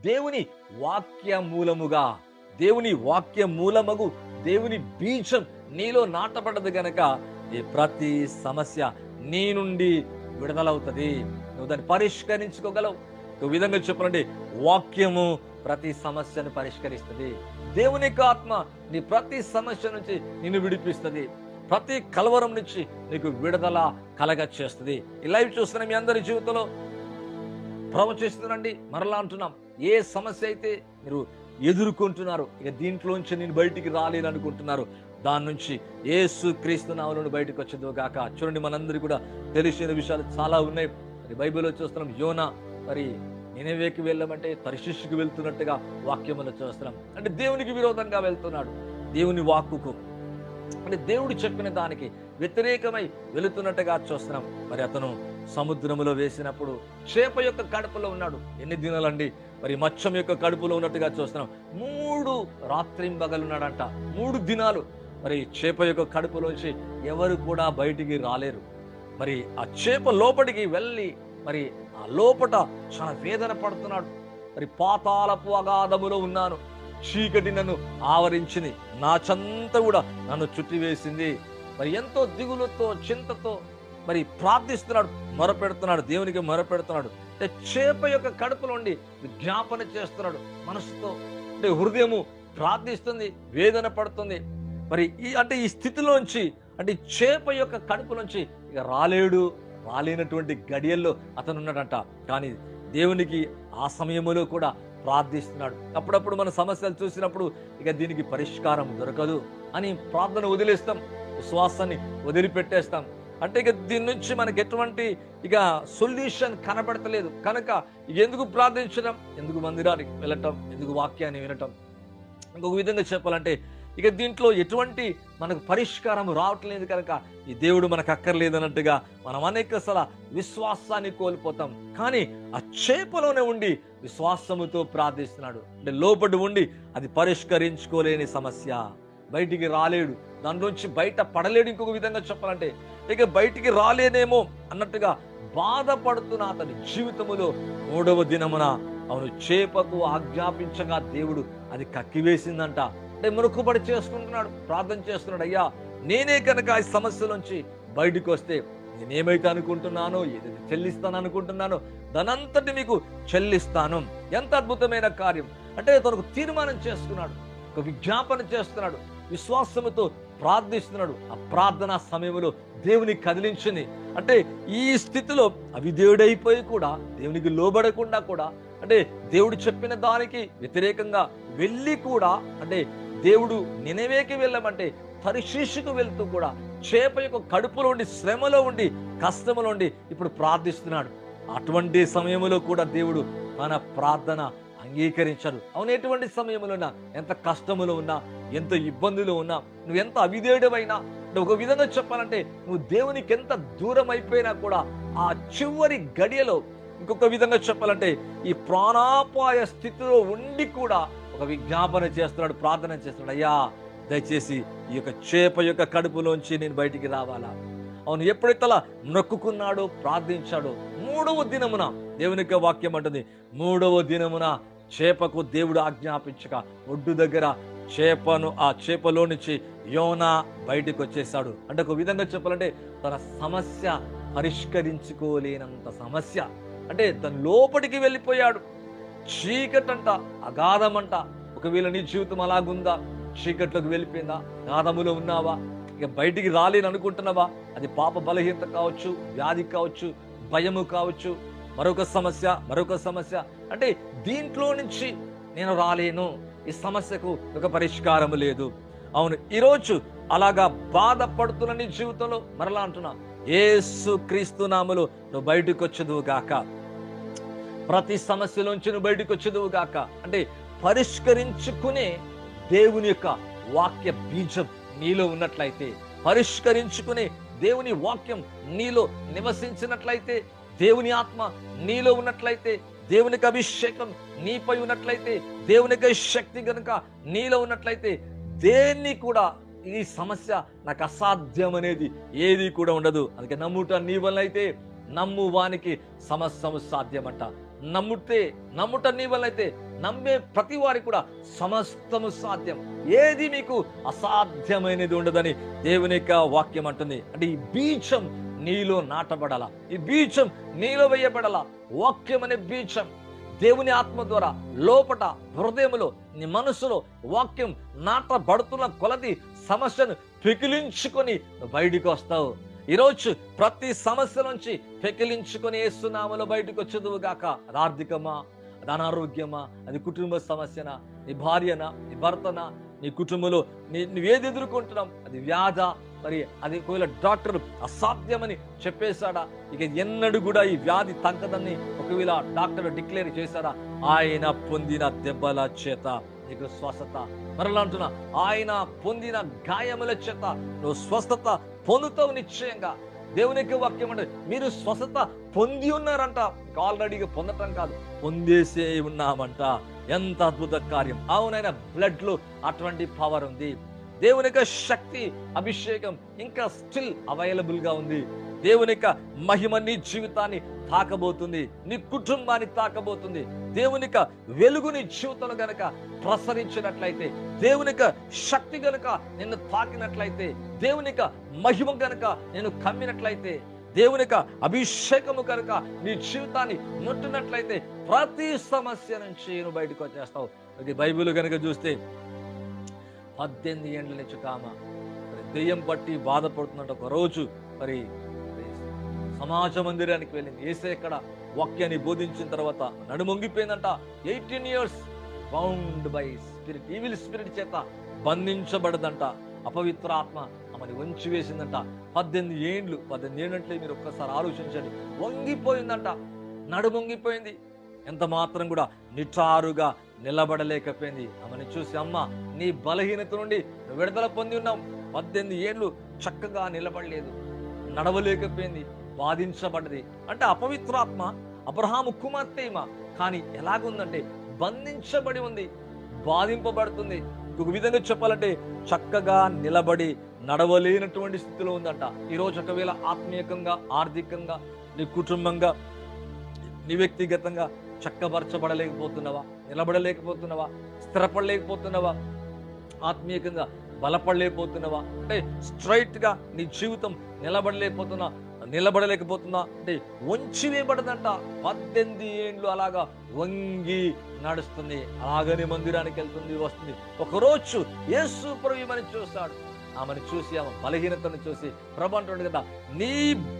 దేవుని వాక్య మూలముగా, దేవుని వాక్య మూలమగు దేవుని బీజం నీలో నాటబడ్డది గనక ఈ ప్రతి సమస్య నీ నుండి విడుదలవుతుంది. నువ్వు దాన్ని పరిష్కరించుకోగలవు. ఒక విధంగా చెప్పాలంటే వాక్యము ప్రతి సమస్యను పరిష్కరిస్తుంది. దేవుని యొక్క ఆత్మ నీ ప్రతి సమస్య నుంచి నిన్ను విడిపిస్తుంది. ప్రతి కలవరం నుంచి నీకు విడుదల కలగ చేస్తుంది. ఈ లైవ్ చూస్తున్న మీ అందరి జీవితంలో ప్రవచిస్తున్నాండి, మరలా అంటున్నాం, ఏ సమస్య అయితే మీరు ఎదుర్కొంటున్నారు, ఇక దీంట్లోంచి నేను బయటికి రాలేననుకుంటున్నారు, దాని నుంచి యేసు క్రీస్తు నామములో బయటకు వచ్చేదో గాక. చూడండి, మనందరికీ కూడా తెలిసిన విషయాలు చాలా ఉన్నాయి. మరి బైబిల్లో చూస్తున్నాం, యోనా మరి నినవేకి వెళ్ళమంటే తర్షీషుకు వెళ్తున్నట్టుగా వాక్యములో చూస్తున్నాం. అంటే దేవునికి విరోధంగా వెళ్తున్నాడు, దేవుని వాక్కుకు అంటే దేవుడు చెప్పిన దానికి వ్యతిరేకమై వెళుతున్నట్టుగా చూస్తున్నాం. మరి అతను సముద్రములో వేసినప్పుడు చేప యొక్క కడుపులో ఉన్నాడు. ఎన్ని దినాలండి? మరి మత్స్యం యొక్క కడుపులో ఉన్నట్టుగా చూస్తున్నాం. 3 రాత్రింబగలున్నాడంట. 3 దినాలు మరి చేప యొక్క కడుపులోంచి ఎవరు కూడా బయటికి రాలేరు. మరి ఆ చేప లోపలికి వెళ్ళి మరి ఆ లోపట చాలా వేదన పడుతున్నాడు. మరి పాతాళపు అగాధములో ఉన్నాను, చీకటి నన్ను ఆవరించింది, నా చెంత కూడా నన్ను చుట్టివేసింది. మరి ఎంతో దిగులుతో చింతతో మరి ప్రార్థిస్తున్నాడు, మొరపెడుతున్నాడు, దేవునికి మొరపెడుతున్నాడు. అంటే చేప యొక్క కడుపులో ఉండి విజ్ఞాపన చేస్తున్నాడు మనసుతో. అంటే హృదయము ప్రార్థిస్తుంది, వేదన పడుతుంది. మరి ఈ స్థితిలోంచి అంటే చేప యొక్క కడుపులోంచి ఇక రాలేనటువంటి గడియల్లో అతను ఉన్నాడంట. కానీ దేవునికి ఆ సమయంలో కూడా ప్రార్థిస్తున్నాడు. అప్పుడప్పుడు మన సమస్యలు చూసినప్పుడు ఇక దీనికి పరిష్కారం దొరకదు అని ప్రార్థన వదిలేస్తాం, విశ్వాసాన్ని వదిలిపెట్టేస్తాం. అంటే ఇక దీని నుంచి మనకి ఎటువంటి ఇక సొల్యూషన్ కనబడతలేదు కనుక ఎందుకు ప్రార్థించడం, ఎందుకు మందిరానికి వెళ్ళటం, ఎందుకు వాక్యాన్ని వినటం. ఇంకొక విధంగా చెప్పాలంటే ఇక దీంట్లో ఎటువంటి మనకు పరిష్కారం రావట్లేదు కనుక ఈ దేవుడు మనకు అక్కర్లేదన్నట్టుగా మనం అనేకసార్లు విశ్వాసాన్ని కోల్పోతాం. కానీ ఆ చేపలోనే ఉండి విశ్వాసముతో ప్రార్థిస్తున్నాడు. అంటే లోపడి ఉండి అది పరిష్కరించుకోలేని సమస్య, బయటికి రాలేడు, దానిలోంచి బయట పడలేడు. ఇంకొక విధంగా చెప్పాలంటే ఇక బయటికి రాలేనేమో అన్నట్టుగా బాధపడుతున్న అతని జీవితములో 3వ దినమున అవును చేపకు ఆజ్ఞాపించగా దేవుడు అది కక్కివేసిందంట. అంటే మొక్కుబడి చేసుకుంటున్నాడు, ప్రార్థన చేస్తున్నాడు, అయ్యా నేనే కనుక ఈ సమస్యలోంచి బయటకు వస్తే నేనేమైతే అనుకుంటున్నానో, ఏదైతే చెల్లిస్తాను అనుకుంటున్నానో దానంతటి మీకు చెల్లిస్తాను. ఎంత అద్భుతమైన కార్యం! అంటే తనకు తీర్మానం చేసుకున్నాడు, ఒక విజ్ఞాపన చేస్తున్నాడు, విశ్వాసముతో ప్రార్థిస్తున్నాడు. ఆ ప్రార్థన సమయంలో దేవుని కదిలించింది. అంటే ఈ స్థితిలో అవిధేయుడైపోయి కూడా, దేవునికి లోబడకుండా కూడా, అంటే దేవుడు చెప్పిన దానికి వ్యతిరేకంగా వెళ్ళి కూడా, అంటే దేవుడు నినవేకి వెళ్ళమంటే తర్షీషుకు వెళ్తూ కూడా చేప యొక్క కడుపులో ఉండి, శ్రమలో ఉండి, కష్టములో ఉండి ఇప్పుడు ప్రార్థిస్తున్నాడు. అటువంటి సమయంలో కూడా దేవుడు మన ప్రార్థన అంగీకరించడు. అవును, ఎటువంటి సమయంలో ఉన్నా, ఎంత కష్టములో ఉన్నా, ఎంత ఇబ్బందులు ఉన్నా, నువ్వు ఎంత అవిధేయుడమైనా, ఒక విధంగా చెప్పాలంటే నువ్వు దేవునికి ఎంత దూరం అయిపోయినా కూడా ఆ చివరి గడియలో, ఇంకొక విధంగా చెప్పాలంటే ఈ ప్రాణాపాయ స్థితిలో ఉండి కూడా ఒక విజ్ఞాపన చేస్తున్నాడు, ప్రార్థన చేస్తున్నాడు, అయ్యా దయచేసి ఈ యొక్క చేప యొక్క కడుపులోంచి నేను బయటికి రావాలా. అవును, ఎప్పుడైతే అలా నొక్కుకున్నాడో, ప్రార్థించాడో 3వ దినమున దేవుని యొక్క వాక్యం అంటుంది, 3వ దినమున చేపకు దేవుడు ఆజ్ఞాపించగా ఒడ్డు దగ్గర ఆ చేపలో నుంచి యోనా బయటకు వచ్చేసాడు. అంటే ఒక విధంగా చెప్పాలంటే తన సమస్య పరిష్కరించుకోలేనంత సమస్య, అంటే తన లోపలికి వెళ్ళిపోయాడు. చీకటంట, అగాధమంట. ఒకవేళ నీ జీవితం అలాగుందా? చీకట్లోకి వెళ్ళిపోయిందా? అగాధములో ఉన్నావా? ఇక బయటికి రాలేని అనుకుంటున్నావా? అది పాప బలహీనత కావచ్చు, వ్యాధి కావచ్చు, భయము కావచ్చు, మరొక సమస్య. అంటే దీంట్లో నుంచి నేను రాలేను, ఈ సమస్యకు ఒక పరిష్కారం లేదు. అవును, ఈరోజు అలాగా బాధపడుతున్న నీ జీవితంలో మరలా అంటున్నా, యేసు క్రీస్తు నామములో నువ్వు బయటకు వచ్చేదువు గాక. ప్రతి సమస్యలోంచి నువ్వు బయటకు వచ్చేదువు గాక. అంటే పరిష్కరించుకునే దేవుని యొక్క వాక్య బీజం నీలో ఉన్నట్లయితే, పరిష్కరించుకునే దేవుని వాక్యం నీలో నివసించినట్లయితే, దేవుని ఆత్మ నీలో ఉన్నట్లయితే, దేవునికి అభిషేకం నీపై ఉన్నట్లయితే, దేవునికి శక్తి గనుక నీలో ఉన్నట్లయితే, దేన్ని కూడా ఈ సమస్య నాకు అసాధ్యం అనేది ఏది కూడా ఉండదు. అందుకే నమ్ముట నీ వల్ల అయితే నమ్ము వానికి సమస్యము సాధ్యమంట. నమ్ముట నీ వల్ల అయితే నమ్మే ప్రతి వారికి కూడా సమస్తము సాధ్యం, ఏది మీకు అసాధ్యమైనది ఉండదని దేవుని యొక్క వాక్యం అంటుంది. అంటే ఈ బీజం నీలో నాటబడాల, ఈ బీజం నీలో వేయబడాల. వాక్యం అనే బీజం దేవుని ఆత్మ ద్వారా లోపట హృదయములో నీ మనసులో వాక్యం నాటబడుతున్న కొలది సమస్యను పెకిలించుకొని బయటికి వస్తావు. ఈరోజు ప్రతి సమస్య నుంచి పెకిలించుకొని యేసు నామములో బయటకు వచ్చేదువు గాక. అది ఆర్థికమా, అది అనారోగ్యమా, అది కుటుంబ సమస్యనా, నీ భార్యనా, నీ భర్తనా, నీ కుటుంబంలో నువ్వేది ఎదుర్కొంటున్నావు, అది వ్యాధ, మరి అది ఒకవేళ డాక్టర్ అసాధ్యమని చెప్పేశాడా, ఇక ఎన్నడూ కూడా ఈ వ్యాధి తగ్గదని ఒకవేళ డాక్టర్ డిక్లేర్ చేశాడా, ఆయన పొందిన దెబ్బల చేత నీకు స్వస్థత. మరలా అంటున్నా, ఆయన పొందిన గాయముల చేత నువ్వు స్వస్థత పొందుతావు నిశ్చయంగా. దేవునికి వాక్యం అంటే మీరు స్వస్థత పొంది ఉన్నారంట, ఆల్రెడీగా పొందటం కాదు, పొందేసే ఉన్నామంట. ఎంత అద్భుత కార్యం! అవునైనా బ్లడ్ లో అటువంటి పవర్ ఉంది. దేవుని యొక్క శక్తి, అభిషేకం ఇంకా స్టిల్ అవైలబుల్ గా ఉంది. దేవుని యొక్క మహిమ నీ జీవితాన్ని తాకబోతుంది, నీ కుటుంబాన్ని తాకబోతుంది. దేవుని యొక్క వెలుగు నీ జీవితంలో గనక ప్రసరించినట్లయితే, దేవుని యొక్క శక్తి గనక నిన్ను తాకినట్లయితే, దేవుని యొక్క మహిమ గనక నేను కమ్మినట్లయితే, దేవుని యొక్క అభిషేకము కనుక నీ జీవితాన్ని ముట్టినట్లయితే ప్రతి సమస్య నుంచి నువ్వు బయటకు వచ్చేస్తావు. అది బైబిల్ కనుక చూస్తే 18 ఏళ్ల నుంచి దెయ్యం పట్టి బాధపడుతున్నట్టు ఒక రోజు మరి సమాజ మందిరానికి వెళ్ళింది. యేసే ఇక్కడ వాక్యాన్ని బోధించిన తర్వాత నడుమొంగిపోయిందంట. 18 years bound by spirit, evil spirit చేత బంధించబడదంట. అపవిత్ర ఆత్మ ఆమెను వంచి వేసిందంట. 18 ఏళ్ళు అంటే మీరు ఒక్కసారి ఆలోచించండి. వంగిపోయిందంట, నడుమొంగిపోయింది. ఎంత మాత్రం కూడా నిటారుగా నిలబడలేకపోయింది. ఆమెను చూసి, అమ్మ నీ బలహీనత నుండి విడుదల పొంది ఉన్నాం. 18 ఏళ్ళు చక్కగా నిలబడలేదు, నడవలేకపోయింది, బాధించబడ్డది. అంటే అపవిత్రాత్మ అబ్రహాము కుమార్తె ఈమె, కానీ ఎలాగుందంటే బంధించబడి ఉంది, బాధింపబడుతుంది. ఇంకొక విధంగా చెప్పాలంటే చక్కగా నిలబడి నడవలేనటువంటి స్థితిలో ఉందంట. ఈరోజు ఒకవేళ ఆత్మీయంగా, ఆర్థికంగా, నీ కుటుంబంగా, నీ వ్యక్తిగతంగా చక్కబరచబడలేకపోతున్నావా, నిలబడలేకపోతున్నావా, స్థిరపడలేకపోతున్నావా, ఆత్మీయంగా బలపడలేకపోతున్నావా, అంటే స్ట్రైట్ గా నీ జీవితం నిలబడలేకపోతున్నా అంటే వంచి వేయబడదంట. 18 ఏళ్ళు అలాగా వంగి నడుస్తుంది, అలాగనే మందిరానికి వెళ్తుంది, వస్తుంది. ఒకరోజు యేసు ప్రభువుని చూశాడు. ఆమెను చూసి, ఆమె బలహీనతను చూసి ప్రభు అంటాడు కదా, నీ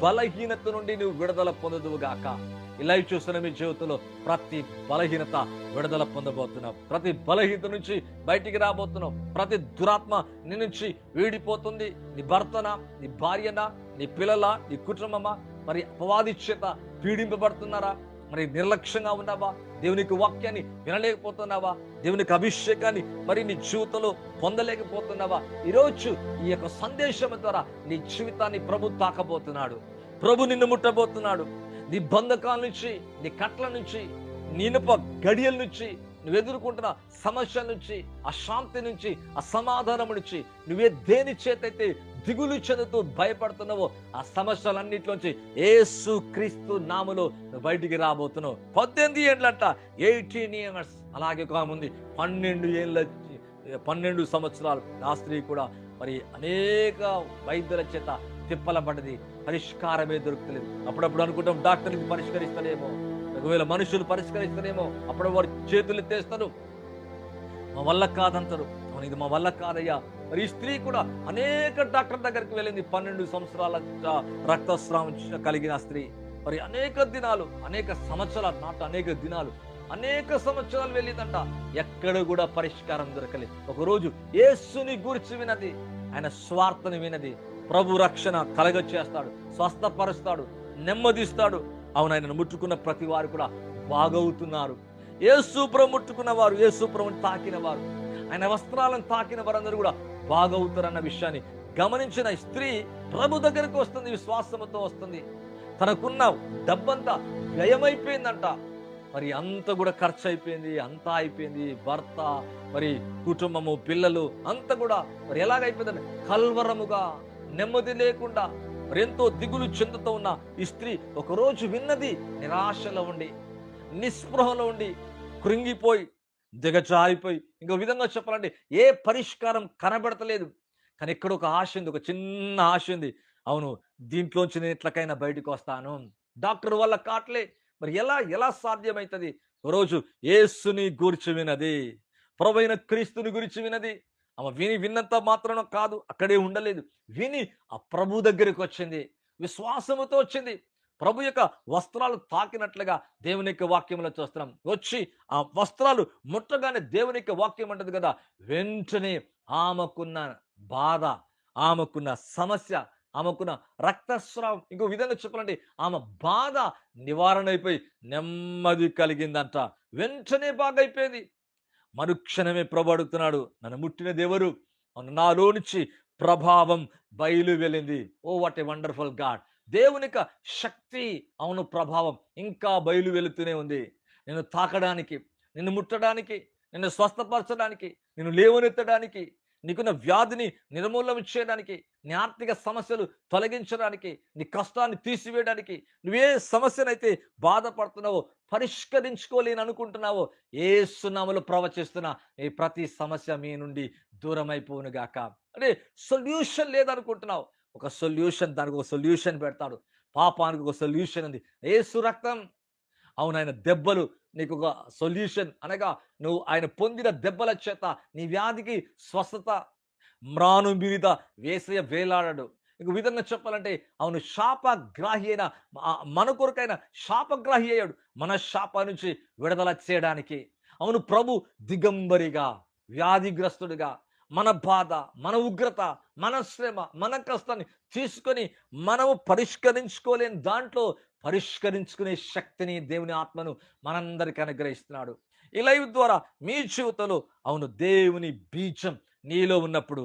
బలహీనత నుండి నువ్వు విడుదల పొందుదువు గాక. ఇలా చూస్తున్న మీ జీవితంలో ప్రతి బలహీనత విడుదల పొందబోతున్నావు, ప్రతి బలహీనత నుంచి బయటికి రాబోతున్నావు. ప్రతి దురాత్మ నీ నుంచి వీడిపోతుంది. నీ భర్తనా, నీ భార్యనా, నీ పిల్లల, నీ కుటుంబమా, మరి అపవాది చేత పీడింపబడుతున్నారా, మరి నిర్లక్ష్యంగా ఉన్నావా, దేవునికి వాక్యాన్ని వినలేకపోతున్నావా, దేవునికి అభిషేకాన్ని మరి నీ జీవితంలో పొందలేకపోతున్నావా, ఈరోజు ఈ యొక్క సందేశం ద్వారా నీ జీవితాన్ని ప్రభు తాకబోతున్నాడు. ప్రభు నిన్ను ముట్టబోతున్నాడు. నీ బంధకాల నుంచి, నీ కట్ల నుంచి, నీ ఇనుప గడియల నుంచి, నువ్వు ఎదుర్కొంటున్న సమస్యల నుంచి, అశాంతి నుంచి, అసమాధానం నుంచి, నువ్వే దేని చేతైతే దిగులు చెందుతూ భయపడుతున్నావో ఆ సమస్యలన్నింటిలోంచి యేసు క్రీస్తు నామములో నువ్వు బయటికి రాబోతున్నావు. 18 ఏళ్ళంట, 18 years. అలాగే కాముంది 12 సంవత్సరాలు ఆ స్త్రీ కూడా మరి అనేక వైద్యుల చేత తిప్పలపడ్డది, పరిష్కారమే దొరుకుతలేదు. అప్పుడప్పుడు అనుకుంటాం డాక్టర్కి పరిష్కరిస్తారేమో, ఒకవేళ మనుషులు పరిష్కరిస్తారేమో, అప్పుడు వారు చేతులు ఎత్తేస్తారు, మా వల్ల కాదంటారు. ఇది మా వల్ల కాదయ్యా. మరి ఈ స్త్రీ కూడా అనేక డాక్టర్ దగ్గరికి వెళ్ళింది. 12 సంవత్సరాల రక్తస్రావం కలిగిన స్త్రీ మరి అనేక దినాలు, అనేక సంవత్సరాలు, అనేక సంవత్సరాలు వెళ్ళిందంట. ఎక్కడ కూడా పరిష్కారం దొరకలేదు. ఒకరోజు యేసుని గురించి వినది, ఆయన స్వార్థని వినది. ప్రభు రక్షణ కలగచేస్తాడు, స్వస్థపరుస్తాడు, నెమ్మదిస్తాడు. అవును, ఆయనను ముట్టుకున్న ప్రతి వారు కూడా బాగవుతున్నారు. యేసు ప్రభు ముట్టుకున్న వారు, యేసు ప్రభుని తాకిన వారు, ఆయన వస్త్రాలను తాకిన వారందరూ కూడా బాగవుతారన్న విషయాన్ని గమనించిన స్త్రీ ప్రభు దగ్గరకు వస్తుంది, విశ్వాసంతో వస్తుంది. తనకున్న డబ్బంతా వ్యయమైపోయిందంట. మరి అంత కూడా ఖర్చు అయిపోయింది, అంతా అయిపోయింది. భర్త, మరి కుటుంబము, పిల్లలు అంతా కూడా మరి ఎలాగైపోయిందంటే కల్వరముగా, నెమ్మది లేకుండా, మరి ఎంతో దిగులు చెందుతూ ఉన్న ఈ స్త్రీ ఒకరోజు విన్నది, నిరాశలో ఉండి నిస్పృహలో ఉండి కృంగిపోయి దిగజారిపోయి ఇంకో విధంగా చెప్పాలంటే ఏ పరిష్కారం కనబడతలేదు. కానీ ఇక్కడ ఒక ఆశ ఉంది, ఒక చిన్న ఆశ ఉంది. అవును, దీంట్లోంచి నేను ఎట్లకైనా బయటకు వస్తాను. డాక్టర్ వల్ల కాట్లే, మరి ఎలా ఎలా సాధ్యమవుతుంది? రోజు యేసుని గూర్చి వినది, ప్రభువైన క్రీస్తుని గురించి వినది. ఆమె విన్నంత మాత్రం కాదు, అక్కడే ఉండలేదు. విని ఆ ప్రభు దగ్గరికి వచ్చింది, విశ్వాసముతో వచ్చింది. ప్రభు యొక్క వస్త్రాలు తాకినట్లుగా దేవుని యొక్క వాక్యంలో చూస్తున్నాం. వచ్చి ఆ వస్త్రాలు ముట్టగానే దేవుని యొక్క వాక్యం అంటది కదా, వెంటనే ఆమెకున్న బాధ, ఆమెకున్న సమస్య, ఆమెకున్న రక్తస్రావం, ఇంకో విధంగా చెప్పాలంటే ఆమె బాధ నివారణ అయిపోయి నెమ్మది కలిగిందంట. వెంటనే బాగైపోయింది. మరుక్షణమే ప్రభు అడుగుతున్నాడు, నన్ను ముట్టిన దేవరు, నాలో నుంచి ప్రభావం బయలు వెళ్ళింది. Oh what a wonderful God! దేవుని యొక్క శక్తి, అవును, ప్రభావం ఇంకా బయలు వెళుతూనే ఉంది. నిన్ను తాకడానికి, నిన్ను ముట్టడానికి, నిన్ను స్వస్థపరచడానికి, నిన్ను లేవనెత్తడానికి, నీకున్న వ్యాధిని నిర్మూలన చేయడానికి, నీ ఆర్థిక సమస్యలు తొలగించడానికి, నీ కష్టాన్ని తీసివేయడానికి, నువ్వే సమస్యనైతే బాధపడుతున్నావో, పరిష్కరించుకోలేని అనుకుంటున్నావో, యేసు నామములో ప్రవచిస్తున్నా, ఈ ప్రతి సమస్య మీ నుండి దూరం అయిపోవును గాక. అంటే సొల్యూషన్ లేదనుకుంటున్నావు, ఒక సొల్యూషన్, దానికి ఒక సొల్యూషన్ పెడతాడు. పాపానికి ఒక సొల్యూషన్ ఉంది, యేసు రక్తం. అవును, ఆయన దెబ్బలు నీకు ఒక సొల్యూషన్. అనగా నువ్వు ఆయన పొందిన దెబ్బల చేత నీ వ్యాధికి స్వస్థత. మ్రాను మీద వేసయ్య వేలాడాడు. ఇంక విధంగా చెప్పాలంటే అవును, శాపగ్రాహి అయిన మన కొరకైన శాపగ్రాహి అయ్యాడు, మన శాప నుంచి విడుదల చేయడానికి. అవును, ప్రభు దిగంబరిగా, వ్యాధిగ్రస్తుడిగా, మన బాధ, మన ఉగ్రత, మన శ్రమ, మన కష్టాన్ని తీసుకొని మనము పరిష్కరించుకోలేని దాంట్లో పరిష్కరించుకునే శక్తిని, దేవుని ఆత్మను మనందరికీ అనుగ్రహిస్తున్నాడు. ఈ లైవ్ ద్వారా మీ జీవితంలో అవును, దేవుని బీజం నీలో ఉన్నప్పుడు,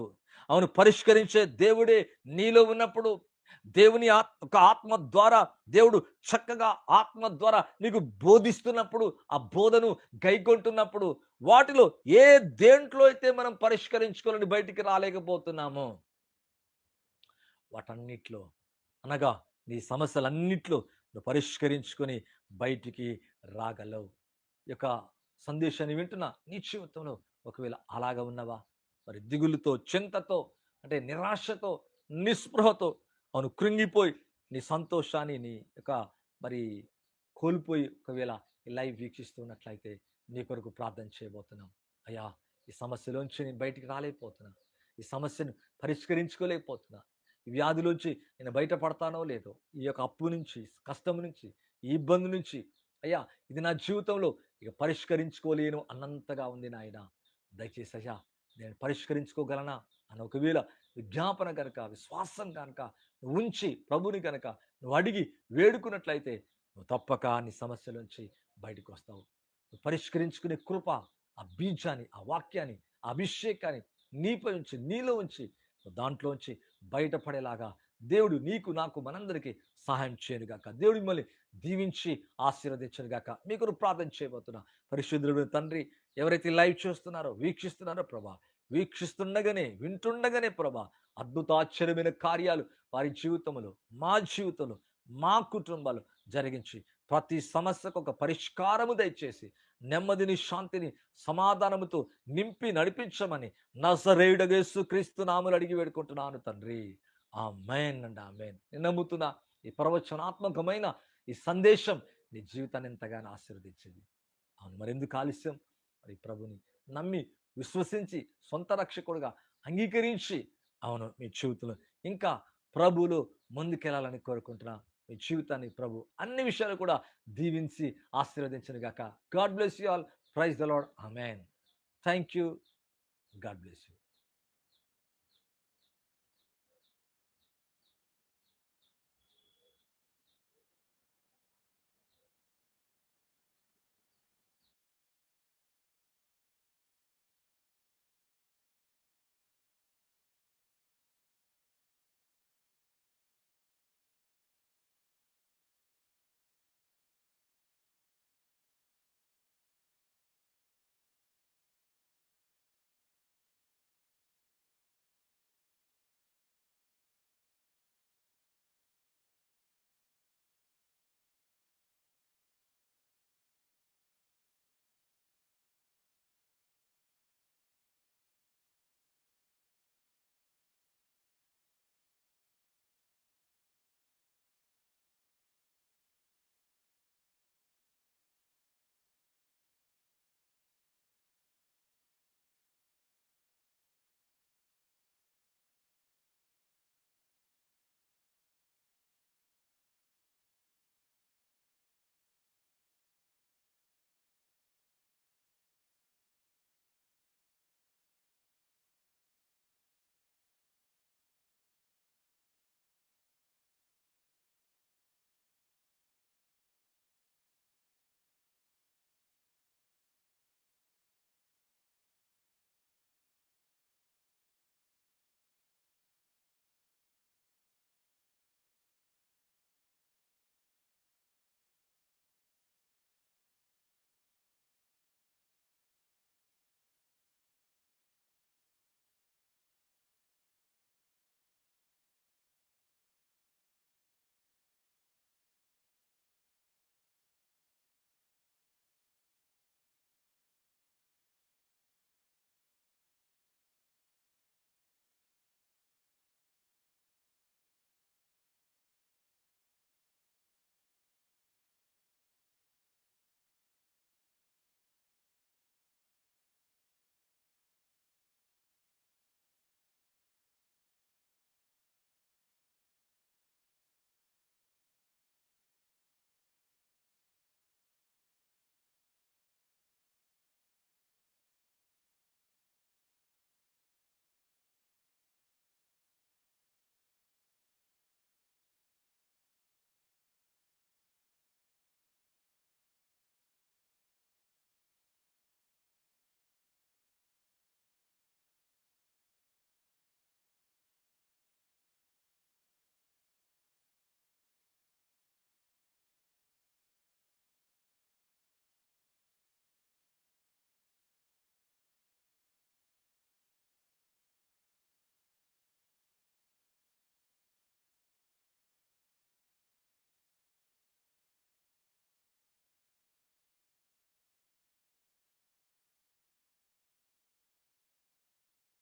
అవును, పరిష్కరించే దేవుడే నీలో ఉన్నప్పుడు, దేవుని ఒక ఆత్మ ద్వారా దేవుడు చక్కగా ఆత్మ ద్వారా నీకు బోధిస్తున్నప్పుడు, ఆ బోధను గైకొంటున్నప్పుడు, వాటిలో ఏ దేంట్లో అయితే మనం పరిష్కరించుకోవాలని బయటికి రాలేకపోతున్నామో వాటన్నిట్లో, అనగా నీ సమస్యలన్నిట్లో నువ్వు పరిష్కరించుకొని బయటికి రాగలవు. ఈ యొక్క సందేశాన్ని వింటున్న నీ జీవితంలో ఒకవేళ అలాగా ఉన్నవా? మరి దిగులుతో, చింతతో, అంటే నిరాశతో, నిస్పృహతో, అవును, కృంగిపోయి నీ సంతోషాన్ని, నీ యొక్క మరి కోల్పోయి ఒకవేళ ఈ లైవ్ వీక్షిస్తున్నట్లయితే నీ కొరకు ప్రార్థన చేయబోతున్నాం. అయ్యా, ఈ సమస్యలోంచి నేను బయటికి రాలేకపోతున్నా, ఈ సమస్యను పరిష్కరించుకోలేకపోతున్నా, ఈ వ్యాధిలోంచి నేను బయటపడతానో లేదో, ఈ యొక్క అప్పు నుంచి, కష్టం నుంచి, ఈ ఇబ్బంది నుంచి, అయ్యా ఇది నా జీవితంలో ఇక పరిష్కరించుకోలేను అన్నంతగా ఉంది నాయన. దయచేసి అయ్యా నేను పరిష్కరించుకోగలనా అని ఒకవేళ విజ్ఞాపన కనుక, విశ్వాసం కనుక నువ్వు ఉంచి ప్రభుని కనుక నువ్వు అడిగి వేడుకున్నట్లయితే నువ్వు తప్పక నీ సమస్యల నుంచి బయటకు వస్తావు. నువ్వు పరిష్కరించుకునే కృప, ఆ బీజాన్ని, ఆ వాక్యాన్ని, ఆ అభిషేకాన్ని నీపై ఉంచి, నీలో ఉంచి దాంట్లోంచి బయటపడేలాగా దేవుడు నీకు, నాకు, మనందరికీ సహాయం చేయనుగాక. దేవుడు మిమ్మల్ని దీవించి ఆశీర్వదించనుగాక. మీకు ప్రార్థన చేయబోతున్నా. పరిశుద్ధుడు తండ్రి, ఎవరైతే లైవ్ చూస్తున్నారో, వీక్షిస్తున్నారో ప్రభా, వీక్షిస్తుండగానే, వింటుండగానే ప్రభా, అద్భుతాశ్చర్యమైన కార్యాలు వారి జీవితంలో, మా జీవితంలో, మా కుటుంబాలు జరిగించి ప్రతి సమస్యకు ఒక పరిష్కారము దయచేసి నెమ్మదిని, శాంతిని, సమాధానముతో నింపి నడిపించమని నజరేయుడగు యేసుక్రీస్తు నామములో అడిగి వేడుకుంటున్నాను తండ్రి. ఆమేన్ అండ్ ఆమేన్. నేను నమ్ముతున్నా ఈ ప్రవచనాత్మకమైన ఈ సందేశం నీ జీవితాన్ని ఎంతగానో ఆశీర్వదించింది. అవును, మరెందుకు ఆలస్యం? మరి ప్రభుని నమ్మి, విశ్వసించి, సొంత రక్షకుడుగా అంగీకరించి, అవును, మీ జీవితంలో ఇంకా ప్రభువులో ముందుకెళ్ళాలని కోరుకుంటున్నా. మీ జీవితాన్ని ప్రభు అన్ని విషయాలు కూడా దీవించి ఆశీర్వదించను గాక. God bless you all. Praise the Lord. Amen. Thank you. God bless you.